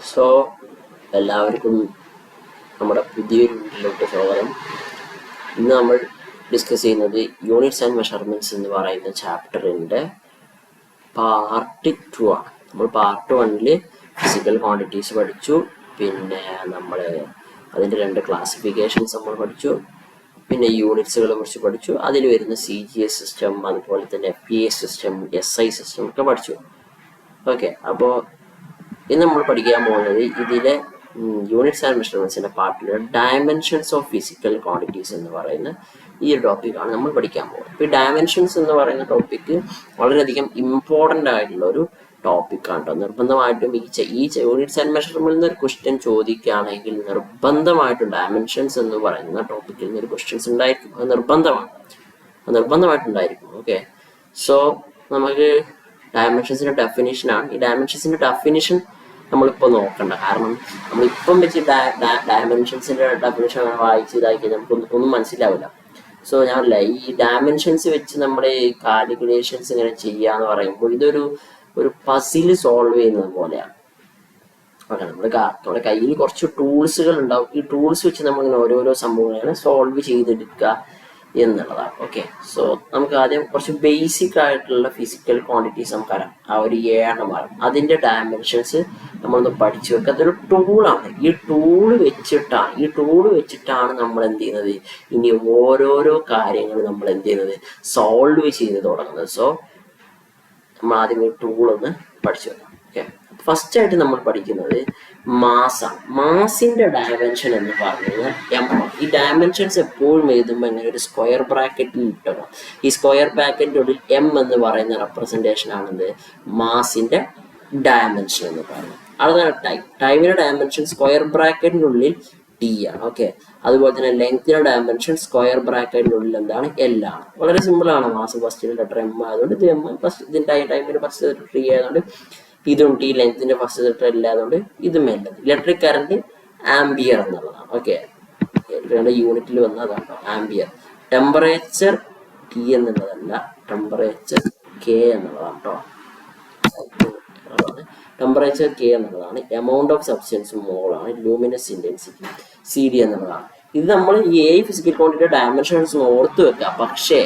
So എല്ലാവർക്കും നമ്മുടെ പുതിയൊരു വീട്ടിലോട്ട് സ്വാഗതം. ഇന്ന് നമ്മൾ ഡിസ്കസ് ചെയ്യുന്നത് യൂണിറ്റ്സ് ആൻഡ് മെഷർമെൻറ്റ്സ് എന്ന് പറയുന്ന ചാപ്റ്ററിൻ്റെ പാർട്ട് 2 ആണ്. നമ്മൾ പാർട്ട് 1 ഫിസിക്കൽ ക്വാണ്ടിറ്റീസ് പഠിച്ചു, പിന്നെ നമ്മൾ അതിൻ്റെ 2 ക്ലാസിഫിക്കേഷൻസ് നമ്മൾ പഠിച്ചു, പിന്നെ യൂണിറ്റ്സുകളെ കുറിച്ച് പഠിച്ചു, അതിൽ വരുന്ന CGS സിസ്റ്റം, അതുപോലെ തന്നെ FPA സിസ്റ്റം, SI സിസ്റ്റം ഒക്കെ പഠിച്ചു. ഓക്കെ, അപ്പോൾ ഇന്ന് നമ്മൾ പഠിക്കാൻ പോകുന്നത് ഇതിലെ യൂണിറ്റ്സ് ആൻഡ് മെഷർമെൻറ്റ്സിൻ്റെ പാർട്ടിലെ ഡയമെൻഷൻസ് ഓഫ് ഫിസിക്കൽ ക്വാണ്ടിറ്റീസ് എന്ന് പറയുന്ന ഈ ഒരു ടോപ്പിക്കാണ് നമ്മൾ പഠിക്കാൻ പോകുന്നത്. ഇപ്പോൾ ഈ ഡയമെൻഷൻസ് എന്ന് പറയുന്ന ടോപ്പിക്ക് വളരെയധികം ഇമ്പോർട്ടൻ്റ് ആയിട്ടുള്ള ഒരു ടോപ്പിക്കാണ് കേട്ടോ. നിർബന്ധമായിട്ടും ഈ യൂണിറ്റ്സ് ആൻഡ് മെഷർമെൻറ്റ് ഒരു ക്വസ്റ്റ്യൻ ചോദിക്കുകയാണെങ്കിൽ നിർബന്ധമായിട്ടും ഡയമെൻഷൻസ് എന്ന് പറയുന്ന ടോപ്പിക്കിൽ നിന്ന് ഒരു ക്വസ്റ്റ്യൻസ് ഉണ്ടായിരിക്കും. അത് നിർബന്ധമായിട്ടുണ്ടായിരിക്കും. ഓക്കെ, സോ നമുക്ക് ഡയമെൻഷൻസിൻ്റെ ഡെഫിനിഷനാണ്. ഈ ഡയമെൻഷൻസിൻ്റെ ഡെഫിനിഷൻ നമ്മളിപ്പോൾ നോക്കണ്ട, കാരണം നമ്മളിപ്പം വെച്ച് ഡയമെൻഷൻസിൻ്റെ ഡെഫിനിഷൻ വായിച്ച് ഇതാക്കി കഴിഞ്ഞാൽ നമുക്ക് ഒന്നും മനസ്സിലാവില്ല. സോ ഞാനല്ല, ഈ ഡയമെൻഷൻസ് വെച്ച് നമ്മുടെ കാൽക്കുലേഷൻസ് ഇങ്ങനെ ചെയ്യാന്ന് പറയുമ്പോൾ ഇതൊരു പസിൽ സോൾവ് ചെയ്യുന്നത് പോലെയാണ്. ഓക്കെ, നമ്മുടെ കയ്യിൽ കുറച്ച് ടൂൾസുകൾ ഉണ്ടാവും. ഈ ടൂൾസ് വെച്ച് നമ്മളിങ്ങനെ ഓരോരോ സംഭവങ്ങളാണ് സോൾവ് ചെയ്തെടുക്കുക എന്നുള്ളതാണ്. ഓക്കെ, സോ നമുക്ക് ആദ്യം കുറച്ച് ബേസിക് ആയിട്ടുള്ള ഫിസിക്കൽ ക്വാണ്ടിറ്റീസ് നമുക്കറിയാം. ആ ഒരു 7 അതിൻ്റെ ഡയമെൻഷൻസ് നമ്മളൊന്ന് പഠിച്ചു വെക്കുക. അതൊരു ടൂളാണ്. ഈ ടൂള് വെച്ചിട്ടാണ് നമ്മൾ എന്ത് ചെയ്യുന്നത്, ഇനി ഓരോരോ കാര്യങ്ങൾ നമ്മൾ എന്ത് ചെയ്യുന്നത്, സോൾവ് ചെയ്ത് തുടങ്ങുന്നത്. സോ നമ്മൾ ആദ്യം ഒരു ടൂളൊന്ന് പഠിച്ചു വെക്കാം. ഓക്കെ, ഫസ്റ്റ് ആയിട്ട് നമ്മൾ പഠിക്കുന്നത് മാസാണ്. മാസിന്റെ ഡയമെൻഷൻ എന്ന് പറഞ്ഞു കഴിഞ്ഞാൽ M. ഈ ഡയമെൻഷൻസ് എപ്പോഴും എഴുതുമ്പോൾ ഇങ്ങനെ ഒരു സ്ക്വയർ ബ്രാക്കറ്റിൽ ഇട്ടണം. ഈ സ്ക്വയർ ബ്രാക്കറ്റിനുള്ളിൽ M എന്ന് റെപ്രസെന്റേഷൻ ആണെന്ത്, മാസിന്റെ ഡയമെൻഷൻ എന്ന് പറയുന്നത്. അതാണ് ടൈമിന്റെ ഡയമെൻഷൻ സ്ക്വയർ ബ്രാക്കറ്റിനുള്ളിൽ T ആണ്. ഓക്കെ, അതുപോലെ തന്നെ ലെങ്ത്തിന്റെ ഡയമെൻഷൻ സ്ക്വയർ ബ്രാക്കറ്റിനുള്ളിൽ എന്താണ്, L ആണ്. വളരെ സിമ്പിൾ ആണ്. മാസ് ഫസ്റ്റ് ലെറ്റർ M ആയതുകൊണ്ട് ഇത് M, ഫസ്റ്റ് ഇതിന്റെ ടൈമിന്റെ ഫസ്റ്റ് ലെറ്റർ T ആയതുകൊണ്ട് ഇതും T, ലെങ്ത്തിന്റെ ഫസ്റ്റ് ലെറ്റർ ഇല്ലാതുകൊണ്ട് ഇതും L. ഇലക്ട്രിക് കറന്റ് ആംബിയർ എന്നുള്ളതാണ്. ഓക്കെ, യൂണിറ്റിൽ വന്നതാണ് ആംബിയർ. ടെമ്പറേച്ചർ T എന്നുള്ളതല്ല, ടെമ്പറേച്ചർ K എന്നുള്ളതാണ് കേട്ടോ. ടെമ്പറേച്ചർ K എന്നുള്ളതാണ്. എമൗണ്ട് ഓഫ് സബ്സ്റ്റൻസ് മോളാണ്. ലൂമിനസ് ഇന്റൻസിറ്റി CD എന്നുള്ളതാണ്. ഇത് നമ്മൾ ഈ ഫിസിക്കൽ ക്വാണ്ടിറ്റി ഡയമെൻഷൻസ് ഓർത്ത് വെക്കുക. പക്ഷേ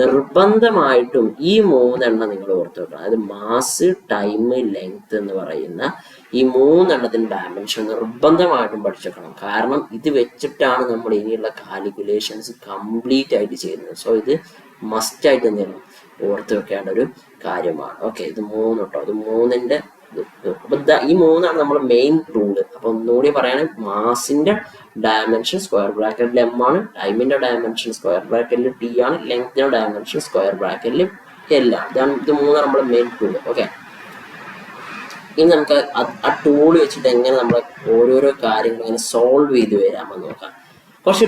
നിർബന്ധമായിട്ടും ഈ 3 നിങ്ങൾ ഓർത്ത് വെക്കണം. അതായത് മാസ്, ടൈം, ലെങ്ത് എന്ന് പറയുന്ന ഈ 3 ഡയമെൻഷൻ നിർബന്ധമായിട്ടും പഠിച്ചേക്കണം. കാരണം ഇത് വെച്ചിട്ടാണ് നമ്മൾ ഇനിയുള്ള കാൽക്കുലേഷൻസ് കംപ്ലീറ്റ് ആയിട്ട് ചെയ്യുന്നത്. സോ ഇത് മസ്റ്റ് ആയിട്ട് എന്തെങ്കിലും ഓർത്ത് വെക്കേണ്ട ഒരു കാര്യമാണ്. ഓക്കെ, ഇത് 3 കേട്ടോ. ഇത് 3ന്റെ അപ്പൊ ഈ 3 നമ്മൾ മെയിൻ ടൂള്. അപ്പൊ ഒന്നുകൂടി പറയുകയാണെങ്കിൽ മാസിന്റെ ഡയമെൻഷൻ സ്ക്വയർ ബ്രാക്കറ്റിൽ M ആണ്, ടൈമിന്റെ ഡയമെൻഷൻ സ്ക്വയർ ബ്രാക്കറ്റിൽ T ആണ്, ലെങ്ത്തിന്റെ ഡയമെൻഷൻ സ്ക്വയർ ബ്രാക്കറ്റിൽ L ആണ്. ഇത് 3 നമ്മുടെ മെയിൻ ടൂള്. ഓക്കെ, ഇനി നമുക്ക് ആ ടൂള് വെച്ചിട്ട് എങ്ങനെ നമ്മൾ ഓരോരോ കാര്യങ്ങൾ ഇങ്ങനെ സോൾവ് ചെയ്ത് വരാമെന്ന് നോക്കാം. കുറച്ച്